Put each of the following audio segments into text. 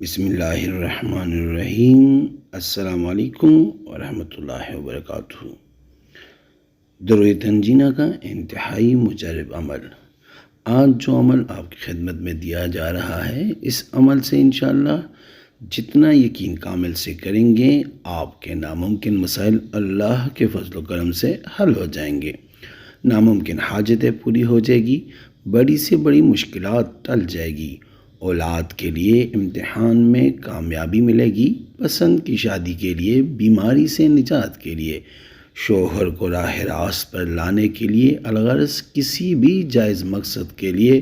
بسم اللہ الرحمن الرحیم۔ السلام علیکم ورحمۃ اللہ وبرکاتہ۔ درود تنجینہ کا انتہائی مجرب عمل۔ آج جو عمل آپ کی خدمت میں دیا جا رہا ہے، اس عمل سے انشاءاللہ جتنا یقین کامل سے کریں گے، آپ کے ناممکن مسائل اللہ کے فضل و کرم سے حل ہو جائیں گے، ناممکن حاجتیں پوری ہو جائے گی، بڑی سے بڑی مشکلات ٹل جائے گی، اولاد کے لیے امتحان میں کامیابی ملے گی، پسند کی شادی کے لیے، بیماری سے نجات کے لیے، شوہر کو راہ راست پر لانے کے لیے، الغرض کسی بھی جائز مقصد کے لیے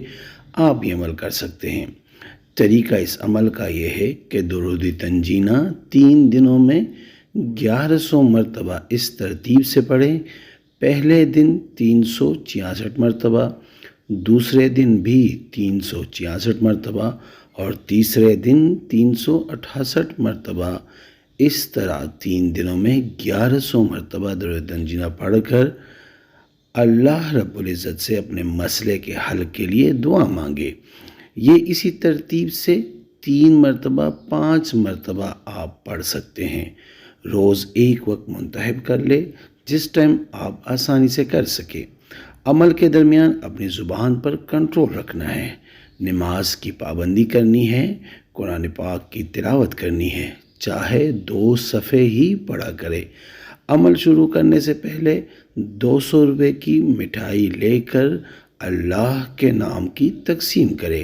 آپ یہ عمل کر سکتے ہیں۔ طریقہ اس عمل کا یہ ہے کہ درود تنجینہ 3 دنوں میں 1100 مرتبہ اس ترتیب سے پڑھیں۔ پہلے دن 366 مرتبہ، دوسرے دن بھی 366 مرتبہ اور تیسرے دن 368 مرتبہ۔ اس طرح 3 دنوں میں 1100 مرتبہ درود تنجینہ پڑھ کر اللہ رب العزت سے اپنے مسئلے کے حل کے لیے دعا مانگے۔ یہ اسی ترتیب سے 3 مرتبہ 5 مرتبہ آپ پڑھ سکتے ہیں۔ روز ایک وقت منتخب کر لے جس ٹائم آپ آسانی سے کر سکے۔ عمل کے درمیان اپنی زبان پر کنٹرول رکھنا ہے، نماز کی پابندی کرنی ہے، قرآن پاک کی تلاوت کرنی ہے، چاہے 2 صفحے ہی پڑھا کرے۔ عمل شروع کرنے سے پہلے 200 روپے کی مٹھائی لے کر اللہ کے نام کی تقسیم کرے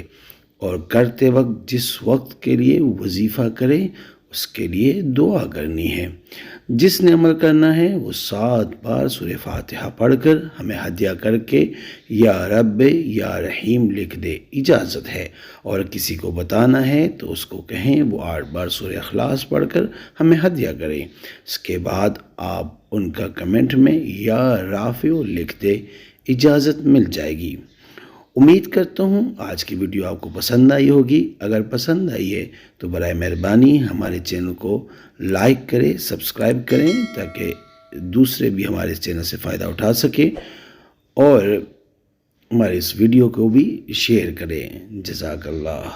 اور کرتے وقت جس وقت کے لیے وظیفہ کرے اس کے لیے دعا کرنی ہے۔ جس نے عمل کرنا ہے وہ 7 بار سورہ فاتحہ پڑھ کر ہمیں ہدیہ کر کے یا رب یا رحیم لکھ دے، اجازت ہے، اور کسی کو بتانا ہے تو اس کو کہیں وہ 8 بار سورہ اخلاص پڑھ کر ہمیں ہدیہ کریں۔ اس کے بعد آپ ان کا کمنٹ میں یا رافع لکھ دے، اجازت مل جائے گی۔ امید کرتا ہوں آج کی ویڈیو آپ کو پسند آئی ہوگی۔ اگر پسند آئی ہے تو برائے مہربانی ہمارے چینل کو لائک کریں، سبسکرائب کریں تاکہ دوسرے بھی ہمارے چینل سے فائدہ اٹھا سکیں، اور ہمارے اس ویڈیو کو بھی شیئر کریں۔ جزاک اللہ۔